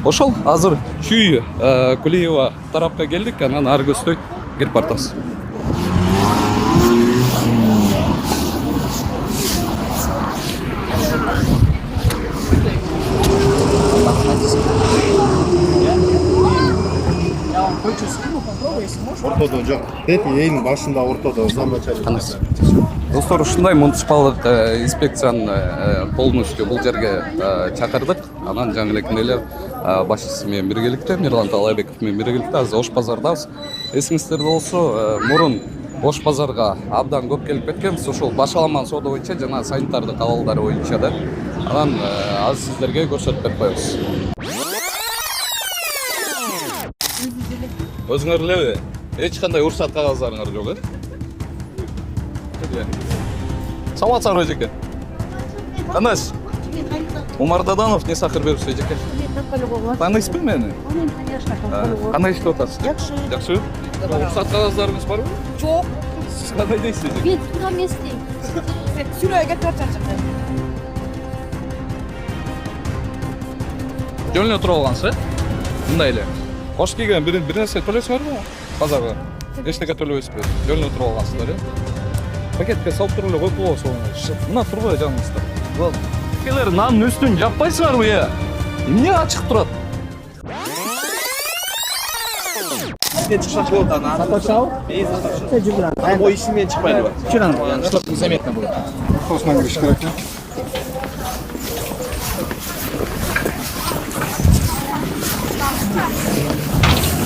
Ошол азыр Чүй Кулиева тарапка келдик, анан ары көздөй келип бартабыз. Ортодо жок. Эти эң башында ортодо замначальник. Достор, ушундай муниципалдык инспекцияны полностью бул жерге чакырдык. Анан жаңы элекендейлер башчысы менен биргеликте, Мирлан Талайбеков менен биргеликте азыр Ош базардабыз. Эсиңиздерде болсо, мурун Ош базарга абдан көп келип кеткенбиз. Ошол башаламан соода боюнча жана санитардык абалдары боюнча да. Анан азыр сиздерге көрсөтүп берип коебуз. Өзүңөр элеби? Эч кандай уруксат кагаздарыңар жок, Саламатсызбы, эжеке? Кандайсыз? Умар Даданов, не сахар берипсиз, эжеке? Тааныйсызбы мени? Кандай иштеп атасыз? Жакшы. Уруксат кагаздарыңыз барбы? Жок. Сиз кандай дейсиз, эжеке? Мен тура эместейм. Сүрөөгө чачакта. Жөн эле туруп алгансыз, мындай эле. Кош кийген бир нерсе төлөйсүңөрбү? Базарга. Эчтеке төлөбөйсүзбү? Жөн эле туруп алгансыздар, Пакетке салып туруп эле коюп коесуң. Мына турбай жаныңызда. Бол. Келер нанын үстүн жаппайсыңарбы, Эмне ачык турат? Мен чыксак болот аны. Сатачабы? Сатачабы. Мой ишимен чыкпайдыбы? Чыран, чтобы незаметно было. Осман кириш керек.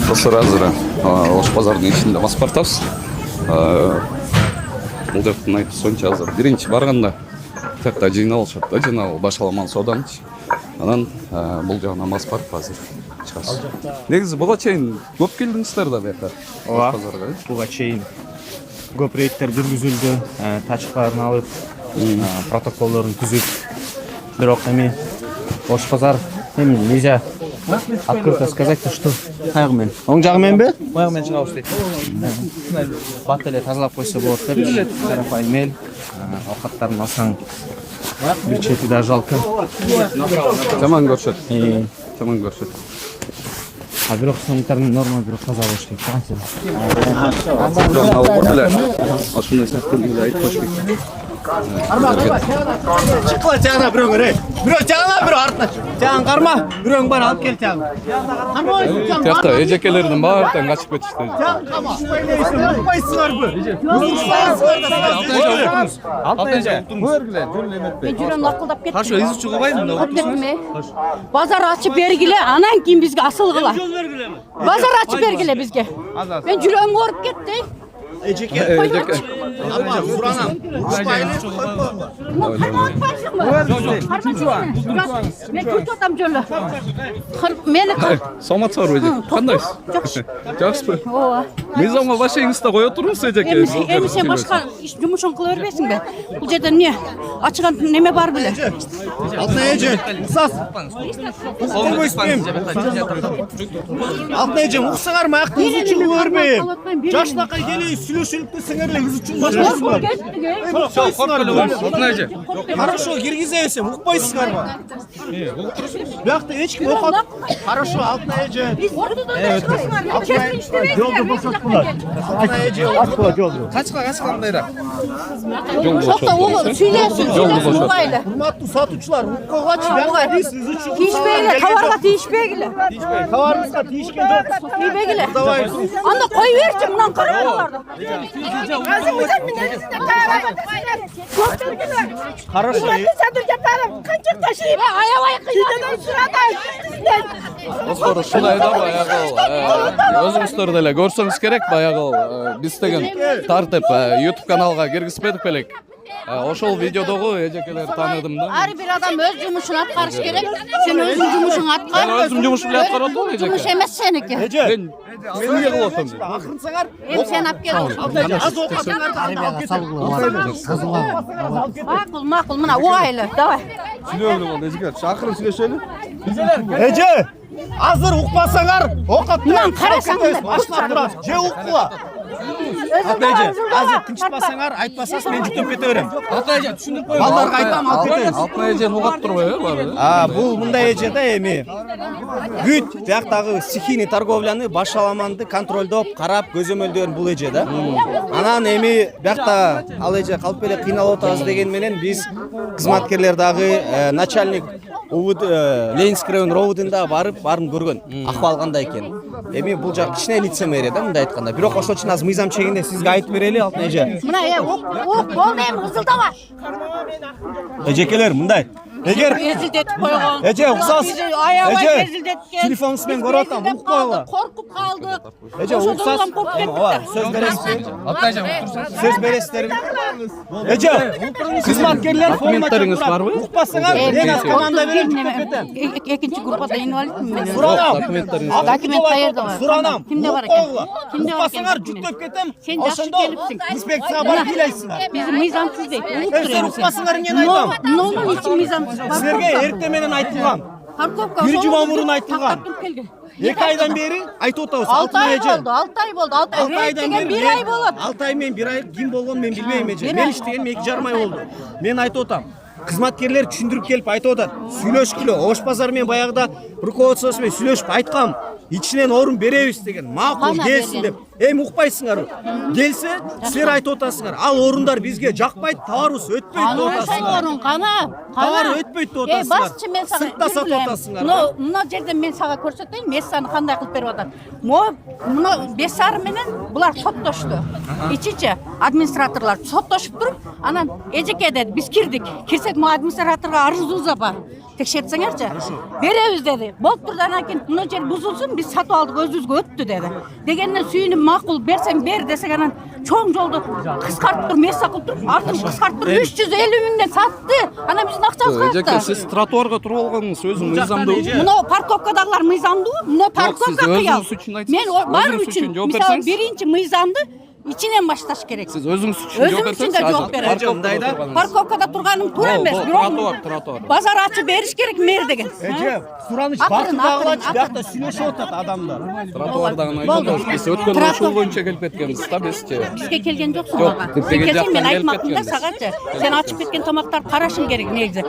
Достор, азыр Ош базардын ичинде басып бартабыз. Бул жактын айтуусунча азыр биринчи барганда тиякта жыйналышат да, жана башаламан сооданчы. Анан бул жагынан басып барып азыр чыгабыз. Негизи буга чейин көп келдиңиздер да бияка. Ооба. Буга чейин көп рейдтер жүргүзүлдү, тачкаларын алып, протоколдорун түзүп. Бирок эми Ош базар эми нельзя открыто сказать, что кайгы менен. Оң жагы мененби? Боягы менен чыгабыз дейт. Бат эле тазалап койсо болот деп. Карапайым эл, оокаттарын алсаң бир чети да жалко. Жаман көрсөт. Жаман көрсөт. А бирок санитарный норма бирок таза болуш керек да. Ошондой сактылыкты айтып коюш керек. Чыкла жагына бирөөңөр, бирөө жагына, бирөө артына. Жагын карма, бирөөң бар алып кел жагын. Тиякта эжекелердин баардыгын качып кетишти. Укпайсыңарбы? Алтайжа, көргүлө, жөн эметпей. Мен жүрөм лакылдап кеттим. Каршы изучу кылбайбы? Базар ачып бергиле, анан кийин бизге асылгыла. Базар ачып бергиле бизге. Мен жүрөм ооруп кетти. Эжеке. Amma Kur'an'ım. Men kötü adam jölü. Meni Саламатсызбы, эжеке? Кандайсыз? Жакшысызбы? Ооба. Мыйзамга башыңызды кое туруңуз, эжеке. Эми сен башка жумушуң кыла бербейсиңби? Бул жерде эмне? Ачыган неме бар беле? Алтын эже, уксас. Алтын эже, уксаңармы? Аяктын үзүчүлүгү көрбөйм. Жаштакай келейин, сүйлөшүлүктү сеңерлер үзүчүн башкасыңар. Хорошо, киргизесиң, укпайсыңарбы? Биякта эч ким окот. Хорошо, Алтын эже. Жолду бошоткула. Алтын эже, ачкыла жолду. Качка мындайра. Жокта огул сүйлөсүн, угайлы. Урматтуу сатуучулар, уккогочу биякта биз үзүчүн Тийишпегиле, товарга тийишпегиле. Товарыбызга тийишкен жок. Тийбегиле. Анда кой берчи мынан карабаларды. Хорошо. Достор, ушундай да баягы өзүңүздөр деле көрсөңүз керек, баягы биз деген тартып YouTube каналга киргизбедик белек. Ошол видеодогу эжекелер тааныдым да. Ар бир адам өз жумушун аткарыш керек. Сен өзүң жумушуңду аткар. Мен өзүм жумуш менен аткарып атам, эжеке. Жумуш эмес сеники. Мен эмне кылып атам? Акырынсаңар. Эми сен алып кел. Аз окатыңарды алып кетиң. Макул, мына угайлы. Давай. Сүйлөөлү бол, эжеке. Акырын сүйлөшөлү. Эже, азыр укпасаңар, окат. Мынан карасаң. Баштап турат. Же уккула. Алтын эже, азыр тынчытпасаңар, айтпасаңыз мен жүктөп кете берем. Алтын эже, түшүндүрүп коюңуз. Балдарга айтам, алып кетебиз. Алтын эжени угап турбайбы баары? Бул мындай эже да эми. Бүт бияктагы стихийный торговляны, башаламанды контролдоп, карап, көзөмөлдөгөн бул эже да. Анан эми биякта ал эже калып эле кыйналып атабыз деген менен биз кызматкерлер дагы начальник Ленинский район ровудунда барып, барын көргөн. Акыбал кандай экен. Эми бул жак кичине лицемерие да мындай айтканда. Бирок ошол үчүн азыр мыйзам чегинде сизге айтып берели, Алтын эже. Мына болду эми ызылдаба. Эжекелер мындай. Эгер Эзилдетип койгон. эже уксас. Аябай эзилдеткен. Телефонуңуз менен көрүп атам, угуп койгула. Коркуп калдык. Эже уксас. Сөз бересиз. Сөз бересиздер. Эже, кызматкерлер Документтериңиз барбы? Укпасаңар, мен аз команда берем, жүктөп кетем. Экинчи группада инвалидмин мен. Суранам. Документтериңиз Документ каерде бар? Суранам. Кимде бар Укуп экен? койгула. Кимде бар экен? Укпасаңар, жүктөп кетем. Сен жакшы Ошондо келипсиң. инспекцияга барып ыйлайсыңар. Биз мыйзамсыз дейт. Силер укпасаңар эмнени айтам? Нонун ичи мыйзамсыз. Силерге эртең менен айтылган. Парковка. Бир жума мурун айтылган. Тактап туруп келген. 2 айдан бери айтып атабыз. 6 ай болду, 6 ай болду. 6 айдан бери 1 ай болот. 6 ай мен 1 ай ким болгонун мен билбейм эже. Мен иштегеним 2,5 ай болду. Мен айтып атам. Кызматкерлер түшүндүрүп келип айтып атат. Сүйлөшкүлө, Ош базар менен баягыда руководствосу менен сүйлөшүп айткам. Ичинен орун беребиз деген. Макул келсин деп. Эми укпайсыңарбы? Келсе, силер айтып атасыңар. Ал орундар бизге жакпайт, товарыбыз өтпөйт деп атасыңар. Орун кана. Товар өтпөйт деп атасыңар. Басчы мен сага сыртта сатып атасыңар. Мына жерде мен сага көрсөтөйүн, мессаны кандай кылып берип атат. Мына 5,5 менен булар соттошту. Ичичи администраторлор соттошуп туруп, анан эжеке деди, биз кирдик. Кирсек, мо администраторго арызыбыз бар. Текшертсеңерчи. Беребиз деди. Болуп турду, анан кийин мына жер бузулсун, биз сатып алдык, өзүбүзгө өттү деди. Дегенден сүйүнүп макул берсең бер десек, анан чоң жолду кыскартып туруп, месса кылып туруп, артын кыскартып туруп 350 миңден сатты. Анан биздин акчабыз кайтты. Эжеке, сиз тротуарга туруп алганыңыз өзүң мыйзамдуу. Мына парковкадагылар мыйзамдуу, мына парковка кыял. Мен баары үчүн, мисалы биринчи мыйзамды ичинен башташ керек. Сиз өзүңүз үчүн жооп берсеңиз, жооп берем. Парковкада турганым туура эмес, бирок базар ачып бериш керек мэр деген. Эже, сураныч бактыдагыларчы биякта сүйлөшүп атат адамдар. Тротуардагы айтып биз өткөн ошол боюнча келип кеткенбиз да бизчи. Бизге келген жоксуң ага. Сен келсең мен айтмакмын да сагачы. Сен ачып кеткен тамактарды карашың керек негизи.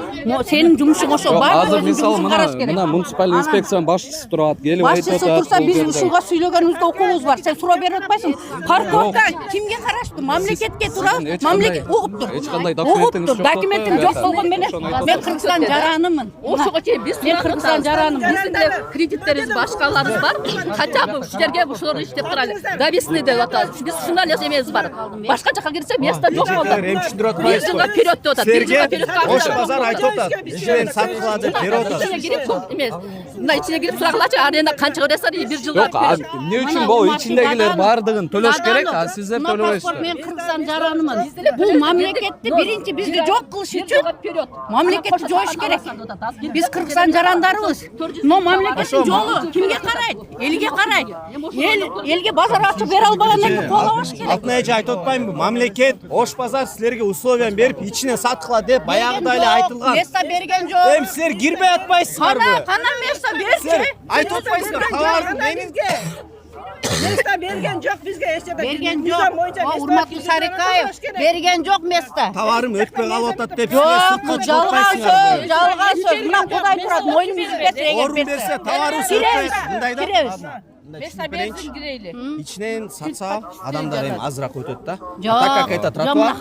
Сенин жумушуң ошол бар. Азыр мисалы мына муниципалдык инспекциянын башчысы турат, келип айтып атат. Башчысы турса биз ушуга сүйлөгөнүбүздө укугубуз бар. Сен суроо берип атпайсың. Парковка кимге караштуу? Мамлекетке турат. Мамлекет угуп тур. Эч кандай документиңиз жок. Документим жок болгон менен мен Кыргызстан жаранымын. Ошого чейин биз Кыргызстан жаранымын. Биздин деле кредиттерибиз башкаларыбыз бар. Хотя бы ушерге ушор иштеп туралы. Довесный деп атабыз. Биз ушундан эле эмебиз бар. Башка жака кирсе место жок болду. Эми түшүндүрүп атпайсызбы? Бир жылга вперед деп атат. Бир жылга вперед Ош базар айтып атат. Ичинен саткыла деп берип атат. ичине кирип эмес. Мына ичине кирип сурагылачы, арена канча көрөсөр, бир жылга. Жок, эмне үчүн бул ичиндегилер баардыгын төлөш керек, а сиздер төлөбөйсүздөр. Мен Кыргызстан жаранымын. Бул мамлекетти биринчи бизди жок кылыш үчүн мамлекетти жоюш керек. Биз Кыргызстан жарандарыбыз. Но мамлекеттин жолу кимге карайт? Элге карайт. Элге базар ачып бере албагандан кийин колобош керек. Алтын эже айтып атпаймынбы? Мамлекет Ош базар силерге условия берип, ичинен саткыла деп баягыда эле айтылган. Место берген жок. Эми силер кирбей атпайсыздарбы? Кана место берчи. Айтып атпайсыздар, товар менин Место берген жок бизге эчтеке. Берген жок. Урматтуу Сарыкаев, берген жок место. товарым өтпөй калып атат деп Жок, бул жалган сөз, жалган сөз. Мына Кудай турат, мойнуңузду берсе эгер орун берсе товарым өтпөй мындай да. Киребиз. Место берсин кирейли. Ичинен сатса адамдар эми азыраак өтөт да. Жок. Так как это тротуар,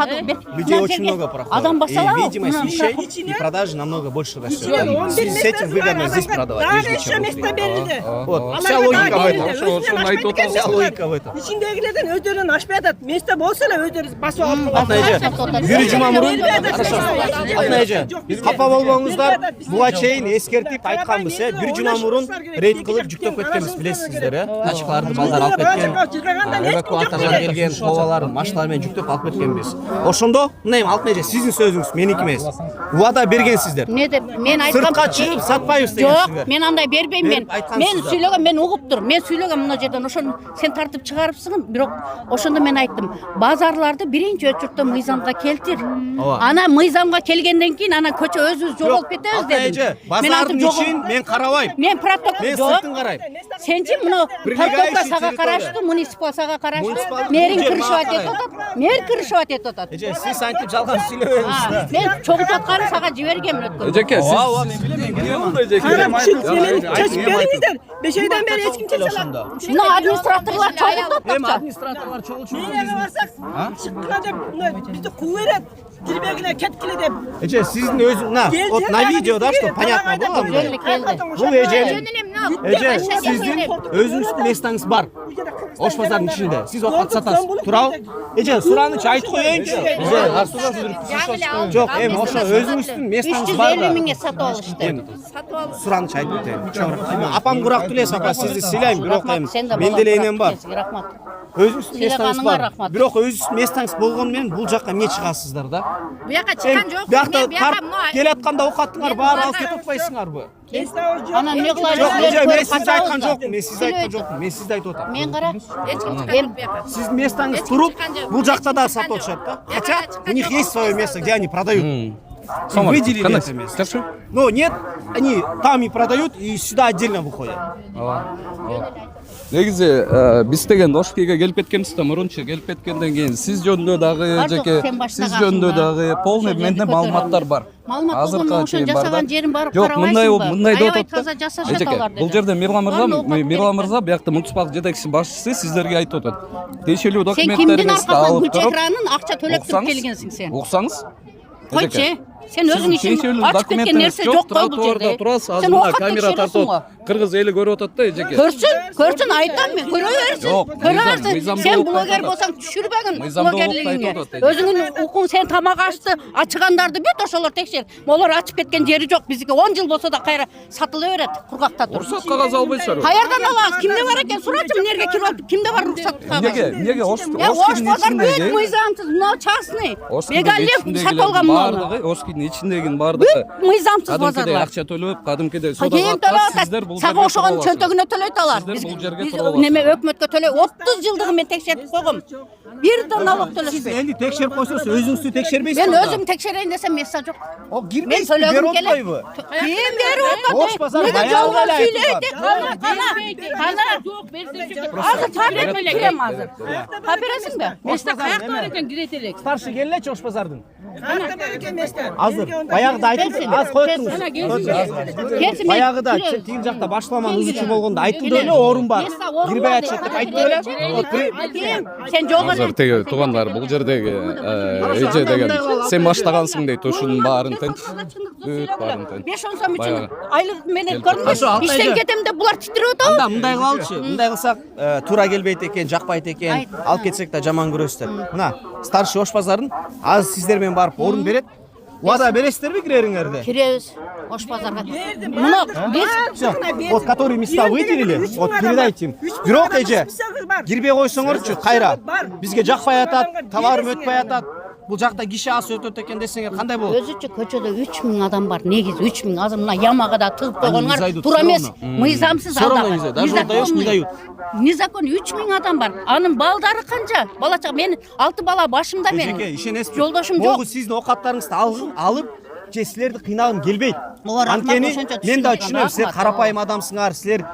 людей очень много проходит. Адам И басалабы. видимость вещей и продажи намного больше растет. В связи с этим выгодно здесь продавать, нежели чем место внутри. берилди. Вот, вся логика в этом. Ошону айтып атам. Вся логика в этом. Ичиндегилерден өздөрүн ашпай атат. Место болсо эле өздөрү басып алып Алтын эже, бир жума мурун, хорошо. Алтын эже, капа болбоңуздар, буга чейин эскертип айтканбыз, бир жума мурун рейд кылып жүктөп кеткенбиз, билесиздер, тачкаларды балдар алып кеткен, эвакуаторлор келген, товарлар, машиналар менен жүктөп алып кеткенбиз. Ошондо, мына эми Алтын эже, сиздин сөзүңүз, меники эмес. Убада бергенсиздер. Не деп мен айткам. Сыртка чыгып сатпайбыз Жок, дегенсиздер. мен андай бербейм мен. Мен сүйлөгөн, мен угуп тур. Мен сүйлөгөн мына жерден ошону сен тартып чыгарыпсың, бирок ошондо мен айттым. Базарларды биринчи очуртта мыйзамга келтир. Ана мыйзамга келгенден кийин ана көчө өзүбүз жоголуп кетебиз Алтын эже, дедим. базардын ичин мен карабайм. Мен протокол Мен жок. сыртын карайм. Сенчи мына парковка сага караштуу, муниципал сага караштуу. Мэрин кырышып атет атат. Мэр кырышып атет атат. Эже сиз антип жалган сүйлөбөңүз да. Мен чогулуп атканын сага жибергем өткөн. Эжеке, сиз мен билем, эмне болду эжеке? Çeşit vermeyizler. 5 aydan beri hiç kimse çalar. Мына администраторлор чогултуп Эми атат. администраторлор чогулчу. Neyine varsak çıkkıla деп bizde kuvvet Dilbegine ketkili деп. Эже сиздин өзүң на вот на видеода что понятно было Келди, келди. Бул эже эже сиздин өзүңүздүн местаңыз бар. Ош базардын ичинде. Сиз окат сатасыз. Туурабы? Эже суранычы айтып коеюнчу. Эже жок, эми ошо өзүңүздүн местаңыз бар 350 да. миңге сатып алышты. Суранычы айтып өтөйүн. Апам курак тилес апа, сизди сыйлайм, бирок эми мен деле энем бар. Рахмат. Өзүңүздүн местаңыз Сыйлаганыңа бар. рахмат. Бирок өзүңүздүн местаңыз болгону менен бул жакка эмне чыгасыздар да? Буяка чыккан жок. Биякта келатканда окаттыңар, баары алып кетип атпайсыңарбы? Анан эмне кылайын? Жок, эже мен сизди айткан жокмун, мен сизди айткан жокмун, мен сизди айтып атам. Мен кара. Эч ким чыккан буяка. Сиздин местаңыз туруп, бул жакта да сатып атышат да. Хотя у них есть свое место, где они продают. Выделили это место. Но нет, они там и продают, и сюда отдельно выходят. негизи биз деген Ошкийге келип кеткенбиз да, мурунчу келип кеткенден кийин сиз жөнүндө дагы эжеке, сиз жөнүндө дагы полный менде маалыматтар бар. Маалымат болгондо ошон жасаган жерин барып Жок, карабайсыңбы? мындай деп атат таза да. жасашат Эжеке, алар бул жерде Мирлан мырза биякта муниципалдык жетекчи башчысы сиздерге айтып атат. Тиешелүү Сен кимдин документтериңизди аркасынан алып Гүлчек туруп, Ранын акча төлөп туруп келгенсиң сен? уксаңыз. Койчу. Сен өзүң ишин ачып кеткен нерсе жок кой бул жерде. Турасыз, Сен азыр окат камера текшересиң го. тартып, кыргыз эли көрүп атат да, эжеке. Көрсүн, айтам мен, көрө берсин. Жок, Көрөсүн. мыйзам Сен болуп блогер атат. болсаң түшүрбөгүн Мыйзам болуп блогерлигиңе. атат, Өзүңүн укуң сен тамак ачты, ачыгандарды бүт ошолор текшер. Олар ачып кеткен жери жок. Биздики 10 жыл болсо да кайра сатыла берет, кургакта туруп. Уруксат кагаз албайсыздар. Каярдан алабыз? Кимде бар экен? Сурачы, эмнеге кирип алып, кимде бар уруксат кагаз? Неге Ош Ош базар бүт мыйзамсыз, мына частный. Бегалиев сатып алган муну. бардыгы, Ошкийдин ичиндегинин бардыгы. Мыйзамсыз Кадимкидей базарлар. акча төлөп, кадимкидей Кийин содага төлөп сиздер бул атат. Сага ошогон чөнтөгүнө төлөйт алар. Сиздер бул жерге Биз туруп аласыздар. неме өкмөткө төлөй 30 жылдыгы мен текшертип койгом. Бир да налог төлөшпөйт. Эми текшерип койсоңуз өзүңүздү текшербейсиз. Мен өзүм текшерейин десем места жок. О, Мен кирбейсиз, төлөгүм берип келет. атпайбы? Ким берип атат? Ош базар Неге баягы жалган эле айтып сүйлөйт? Азыр табет кирем азыр. Та бересиңби? Места каякта бар экен кире элек. Старший келелечи Ош базардын. Azır. Азыр баягыда айтып, аз коюңуз. Келсин. Баягыда тигил жакта башламанын үзүүчү болгондо айтылды эле орун бар. Кирбей атышат деп айтты эле. Сен жолго Азыр теги туугандар, бул жердеги эже деген сен баштагансың дейт, ушунун баарын тынч. Баарын тынч. 5-10 сом үчүн Баягы. айлык менен көрдүңбү? Ошо, алты Иштен айда. кетем деп булар титирип атабы? Анда мындай кылалычы. Мындай кылсак, туура келбейт экен, жакпайт экен, алып кетсек да жаман көрөсүздөр. Мына, старший Ош базарын азыр сиздер менен барып орун берет. Убада бересиздерби кирериңерди? Киребиз. Ош базарга. Мына биз Всё. Вот который места выделили, вот передайте им. Бирок эже кирбей койсоңорчу кайра. Бизге жакпай атат, товарым өтпөй атат. Бул жакта киши аз өтөт экен десеңер кандай болот? өзүчө көчөдө 3000 адам бар. Негизи 3000. Азыр мына ямага да тыгып не койгонуңар зайдут, туура эмес. всё равно. Мыйзамсыз Всё равно алда. не зайдут. Даже отдаёшь, не дают. Незаконно 3000 адам бар. Анын балдары канча? Бала чак мен 6 бала башымда Эжеке, менин. ишенесизби? Жолдошум Могу жок. сиздин окаттарыңызды алып, же силерди кыйнагым келбейт. Ооба, рахмат, Анткени ошончо мен да түшүнүп түшүнөм, атам, силер рахмат. карапайым адамсыңар, силер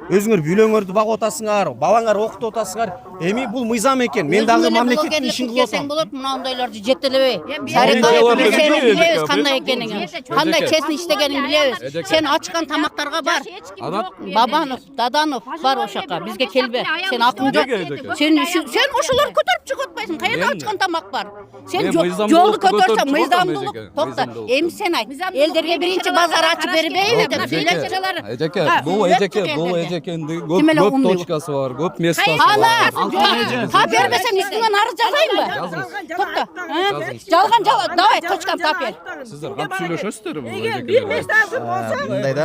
өзүңөр бүлөңөрдү багып атасыңар, балаңар окутуп атасыңар. Эми бул мыйзам экен. Мен дагы мамлекеттин ишин кылып атам. болот, мынандайларды жетелебей. Жарыкталарды Билебиз кандай экенин. Кандай честный иштегенин билебиз. Эжеке. Сен ачкан тамактарга бар. Бабанов, Даданов бар ошока. Бизге келбе. Сен акың жок. Неге, эжеке? Сен ошолорду көтөрүп чыгып атпайсың. Каерде Мен- ачкан тамак бар? Сен Мен жолду мыйзамдуулукту көтөрсөң көтөрүп чыгып атам, мыйзамдуулук. эжеке. Токто. Мыйзамдуулук. Эми сен айт. Элдерге биринчи базар ачып бербейби деп сүйлөчүлөр. Эжеке, бул эжекенди Ким эле көп умный? точкасы бар, көп местасы Ана, бар. тап бербесең үстүңөн арыз жазайынбы? Токто. Жалган давай точканы тап бер. Сиздер кантип сүйлөшөсүздөр бул Bir эжекелер? mesle olsa Мындай да.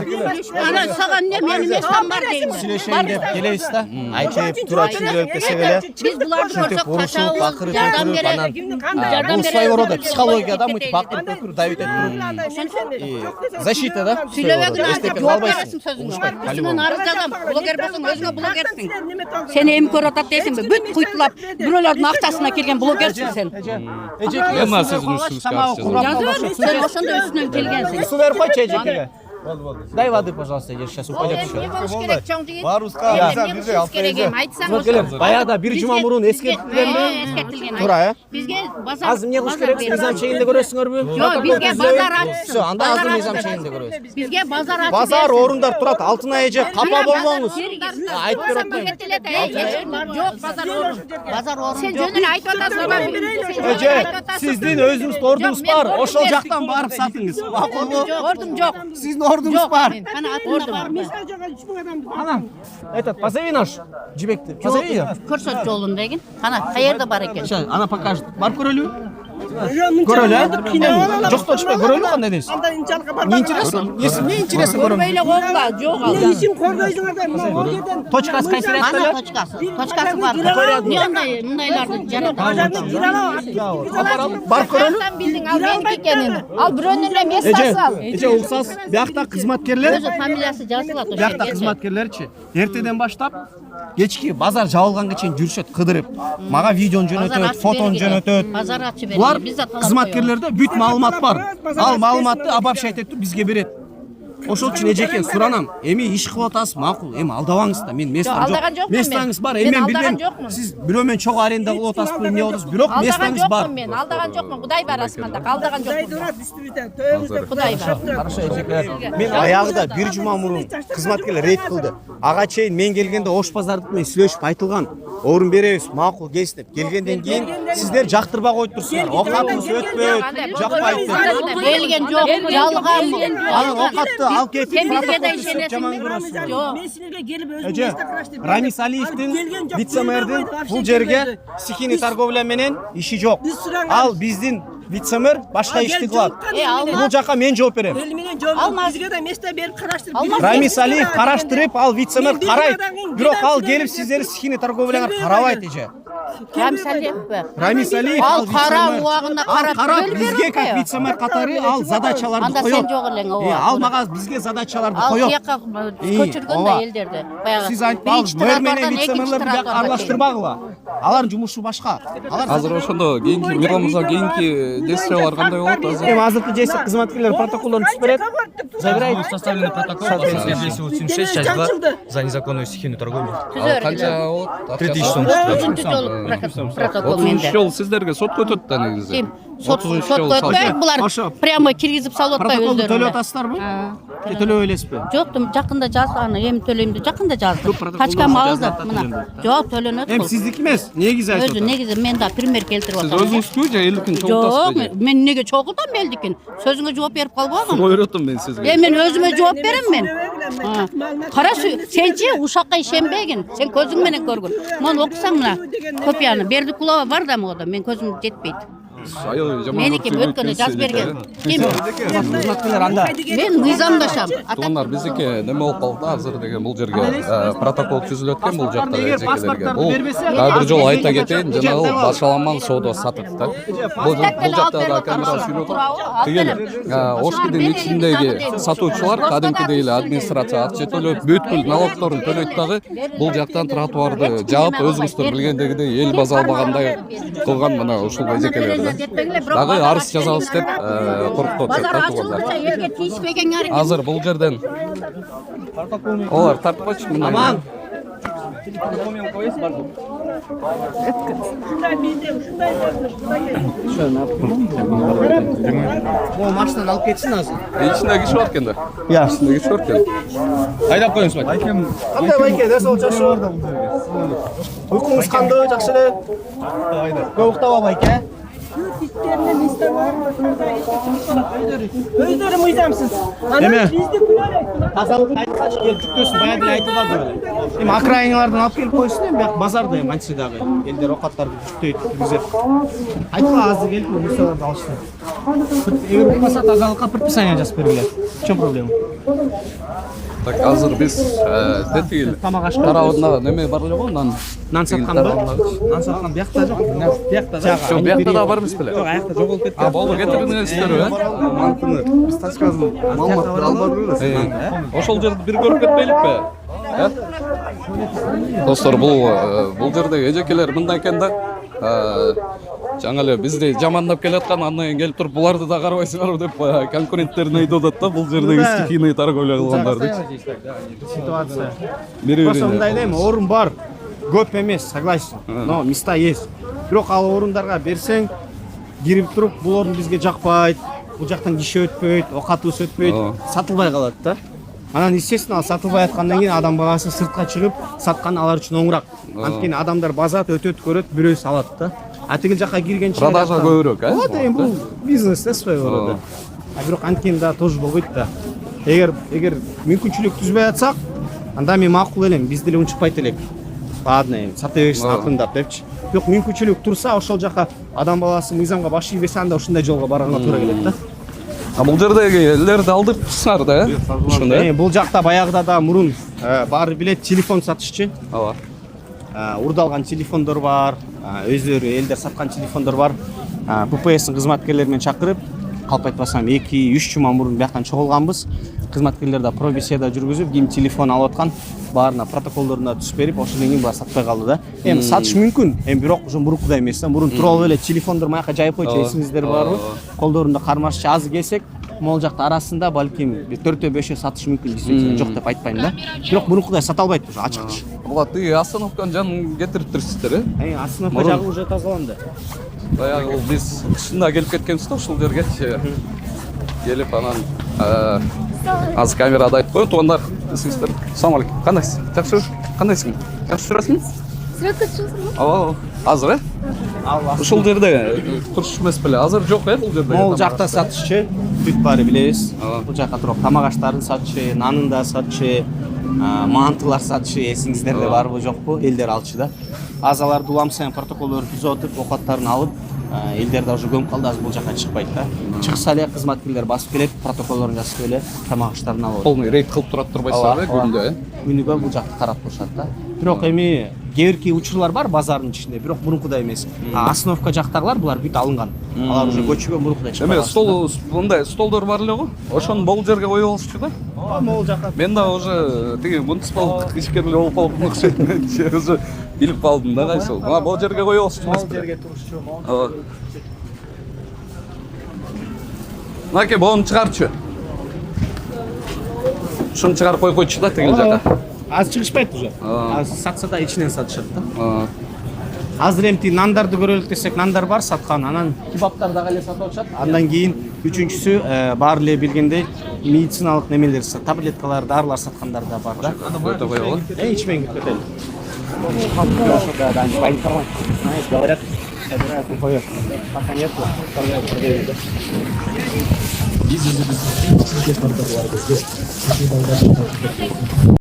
Ана сага эмне менин местам бар дейм. Сүйлөшөйүн деп келебиз да. Айтып, туура түшүндүрүп десек эле. Биз буларды Ушинтип көрсөк урушуп, качабыз, бакырып жардам өтүрүп, беребиз. анан бул своего рода психологияда мынтип бакырып өтүрүп, давить этип защита да. Сүйлөбөгүн Эчтеке жооп калбайсың. бересиң сөзүңө. Урушпайт, Үстүңөн по-любому. арыз жазам. Блогер болсоң өзүңө блогерсиң. Сени эми көрүп атат дейсиңби? Бүт куйтулап бирөөлөрдүн акчасына келген блогерсиң сен. Мен сиздин үстүңүзгө арыз жазам. Сен ошондо үстүнөн келгенсиң. Су берип койчу эжекеге. Дай воды, пожалуйста, я сейчас упадет еще. Не болуш керек чоң жигит. Барыбызга Не мырза, бирде болуш керек эми айтсаң Қызметкерлер, баяғыда бір жұма мұрын ескертілген эскертилген. Тура, ә? Бизге базар. Азыр эмне кылыш керек? Мыйзам чегинде көрөсүңөр бу? Жок, бизге базар ачсын. Все, анда азыр мыйзам чегинде көрөбүз. Бизге базар ачып. Базар орундар турат. Алтынай эже, капа болмоңуз. Айтып берип атпайм. Жок, базар орун. Базар орун. Сен жөнүн айтып атасың. Эже, сиздин өзүңүздүн ордуңуз бар. Ошол жактан барып сатыңыз. Макулбу? Ордум жок. Сиздин ордуңуз бар. Кана атында бар. Месяц жоға 3000 адам. Ана, этот, позови наш жибекти. Позови её. Көрсөт жолун дегин. Кана каерде бар экен? Сейчас, она покажет. Барып көрөлүбү? Көрөлү, Көрөлү, жоктон түшпөй көрөлү кандай дейсиз? Анда инчалыкка бар. Не интересно? Не интересно көрөм. Көрбөйлө койгула, жок ал. Ишин көрбөйсүңөр да, ол жерден. Точкасы кайсы Ана рядта? точкасы. Точкасы бар. Не ондай мындайларды жаратат. Барып көрөлү. Кайдан билдиң ал меники экенин? Ал бирөөнүн эле месясы ал. Эже уксас, биякта кызматкерлер, Өзү фамилиясы жазылат ошо биякта жерге. кызматкерлерчи. Эртеден баштап кечки базар жабылганга чейин жүрүшөт, кыдырып. Мага видеону жөнөтөт, фотону жөнөтөт. Базар ачып берген. Булар Биз да талап кызматкерлерде бүт маалымат бар. Ал маалыматты абап айтып бизге берет. Ошол үчүн эжеке суранам. Эми иш кылып атасыз, макул. Эми алдабаңыз да. Мен местам алдаган жок. жокмун мен. Местаңыз бар. Мен Эми мен алдаган билем. жокмун. Сиз бирөө менен чогуу аренда кылып атасызбы, эмне болосуз? Бирок Алдаган местаңыз бар. жокмун мен, алдаган жокмун. Кудай бар асманда, алдаган Дай жокмун. турат дистрибьютор. Төбөбүздө Кудай бар. Хорошо, эжекелер. Мен аягында бир жума мурун кызматкерлер рейд кылды. Ага чейин мен келгенде Ош базарды менен сүйлөшүп айтылган. Орун беребиз, макул келсин деп. Келгенден кийин сиздер жактырбай коюп турсуңар. Окатыбыз өтпөйт, жакпайт деп. Келген жок, жалган. Анан окатты алып кетип Сен бизге да протокол түзүп ишенесиңби? жаман көрөсүң. Жок. Мен силерге келип өзүм Эже, месте караштырып. Рамис Алиевдин вице-мэрдин бул жерге стихийный торговля менен иши жок. Ал биздин вице-мэр башка ишти кылат. Бул жака мен жооп берем. Эл менен жооп бизге да месте берип караштырып. Рамис Алиев караштырып, ал вице-мэр карайт. Бирок ал келип сиздердин стихийный торговляңар карабайт эже. Рамис Алиевпи? Рамис Алиев Ал вице-мэр. кара убагында карап Карап бөлүп бизге как бербейби? вице-мэр катары ал задачаларды Анда коёт. сен жок элең, ооба. Ал мага бизге задачаларды Ал коёт. тияка көчүргөн да элдерди. Баягы. Сиз айтып ал мэр менен вице-мэрлерди бияк аралаштырбагыла. Алардын жумушу башка. Алар Азыр ошондо кийинки мейрамыбызга кийинки действиялар кандай болот азыр? эми азыркы жеси кызматкерлер протоколдорун түзүп берет. Забирает. Составлены протокол по 276, часть 2 за незаконную стихийную торговлю. Ал канча болот? 3000 сом. Үчүнчү жолу протокол 30 менде. жол сиздерге сотко өтөт да негизи. Ким? Сотко 30 жол өтпөйт, булар Ошо. прямо киргизип салып атпайбы Протоколду төлөп өздөрүнө. атасыздарбы? Төлөбөй элесизби? Жоктум, жакында жазганы, эми төлөйм деп жакында жаздым. протоколдор Качкам алды, жазылат, мына. Жок, төлөнөт Эми бул. сиздики эмес, негизи айтып Өзү атам. негизи мен да пример келтирип Сиз атам. өзүңүзбү же элдикин Жок, чогултасызбы? мен неге чогултам элдикин? Сөзүңө жооп берип калбагам. Койротум мен сизге. Мен өзүмө жооп берем мен. Карачы, сенчи ушакка ишенбегин. Сен көзүң менен көргүн. Муну окусаң мына копияны Бердикулова бар да могу, мен көзүм жетпейт. Аябай жаман Меники өткөндө жазып берген. Ким? Кызматкерлер анда. Мен мыйзамдашам. Туугандар биздики неме болуп калды азыр деген бул жерге протокол түзүлүп өткөн бул жакта эжекелерге. Бул дагы бир жолу айта кетейин, жанагы башаламан соода сатык да. Бул жакта да камера сүйлөп атат. Тигил Ошкидин ичиндеги сатуучулар кадимкидей эле администрация акча төлөп, бүткүл налогторун төлөйт дагы бул жактан тротуарды жаап өзүңүздөр билгендегидей эл база албагандай кылган мына ушул эжекелер. Дагы арыз жазабыз деп коркутуп атышат да туугандар. Элге тийишпеген аракет. Азыр бул жерден олар тартпачы мына. Аман. О, машинаны алып кетсин азыр. Ичинде киши бар экен да. Иә. Ичинде киши бар экен. Айдап коюңуз байке. Кандай байке, десол жашоо. Уйкуңуз кандай, жакшы эле? Көп уктаба байке. Өздөрү мыйзамсыз. Эме? Бизди күнөөлөйт. Тазалык айткач келип жүктөсүн, баягы деле айтылган эле. Эми окраиналардан алып келип койсун эми бияк базарда эми антиси дагы. Элдер окаттарды жүктөйт, киргизет. Айтылган азыр келип мусорларды алышсын. Эгер укмаса тазалыкка предписание жазып бергиле. В чем проблема? Так азыр биз детигил Тамак ашкан. тарабында неме бар эле го нан. Нан сатканбы? Нан саткан биякта жок. Биякта да. Жок, биякта да бар эмес беле? Жок, аякта жоголуп кеткен. Болду кетириңиздерби? Мантыны биз тачкасын маалыматтарды албай беребиз. Ошол жерди бир көрүп кетпейликпи? Достор, бул жердеги эжекелер мындай экен да. жаңа эле бизди жамандап келаткан, андан кийин келип туруп буларды да карабайсыңарбы деп конкуренттерин айтып атат да, бул жердеги стихийный торговля кылгандарды. Ситуация. Бири Просто бирине. мындай дейм, орун бар. Көп эмес, согласен. Но места есть. Бирок ал орундарга берсең, кирип туруп, бул орун бизге жакпайт, бул жактан киши өтпөйт, окатыбыз өтпөйт, сатылбай калат да. Анан естественно ал сатылбай аткандан кийин адам багасы сыртка чыгып, саткан алар үчүн оңураак. Анткени адамдар базат өтөт, көрөт, бирөө салат да. А тигил жакка киргенче Продажа көбүрөөк, Вот, бул бизнес да своего рода. А бирок анткени да тоже болбойт да. Эгер мүмкүнчүлүк түзбөй атсак, анда мен макул элем, биз деле унчукпайт элек. Ладно, сата берсин акырындап депчи. Бирок мүмкүнчүлүк турса, ошол жака адам баласы мыйзамга баш ийбесе, анда ушундай жолго барганга туура келет да. А бул жердеги элдерди алдырыпсыңар да, ушундай. Бул жакта баягыда да мурун баары билет, телефон сатышчы. Ооба. Урдалган телефондор бар, өздөрү элдер саткан телефондор бар. ППС кызматкерлери менен чакырып, калп айтпасам 2-3 жума мурун бияктан чогулганбыз. Кызматкерлер да пробеседа жүргүзүп, ким телефон алып аткан баарына протоколдоруна түз берип, ошондон кийин баары сатпай калды да. Эми сатыш мүмкүн, бирок уже мурункудай эмес да. Мурун туруп алып эле телефондор маяка жайып койчу, эсиңиздер барбы? Колдорунда кармашчы аз келсек, могул жакта арасында балким 4-5 сатыш мүмкүн, действительно жок деп айтпайм да. Бирок мурункудай сата албайт уже ачык. Буга тиги остановканын жанын кетирип турсуздар, Остановка жагы уже тазаланды. Баягы биз ушунда келип кеткенбиз да ушул жергечи. Келип анан аз камерада айтып коеюн, туугандар, сиздер. Ассалам алейкум. Кандайсыз? Жакшыбы? Кандайсың? Жакшы жүрөсүңбү? Сүрөткө чыгасыңбы? Ооба. Азыр, ушул жерде туруш эмес беле? Азыр жок бул жерде. Могул жакта сатышчы, бүт баары билебиз. Бул жака туруп тамак аштарын сатчы, нанын да сатчы, мантылар сатчы, эсиңиздерде барбы жокпу? Элдер алчы да. Аз аларды улам сайын протоколдорун түзүп атып, окаттарын алып, элдер да уже көмүп калды, азыр бул жака чыкпайт да. Чыкса эле кызматкерлер басып келет, протоколдорун жазып эле тамак аштарын алып. Полный рейд кылып турат турбайсыздар күндө, Күнүгө бул жакты карап турушат да. Бирок эми кээ-бирки учурлар бар базардын ичинде, бирок мурункудай эмес. Остановка жактагылар булар бүт алынган. Алар уже көчүгө мурункудай чыкпайт. Эме стол мындай столдор бар эле го. Ошону могул жерге коюп алышчу да. Могул жака. Мен да уже тиги муниципалдык ишкерлер болуп калып окшойт. Уже билип калдым да кайсыл. Мына бул жерге коюп алышчу. Могул жерге турушчу, могул. Мынакей бону чыгарчу. Ушуну чыгарып койчу да тигил жака. Аз чыгышпайт уже. Аз сатса да ичинен сатышат да. Азыр эмти нандарды көрөлүк десек, нандар бар саткан, анан кебаптар дагы эле сатып атышат. Андан кийин үчүнчүсү баары эле билгендей медициналык немелер, таблеткалар, дарылар саткандар да бар да. Өтө коелу. Ичмең кетели. Говорят, собирают УПФ. Пока нет,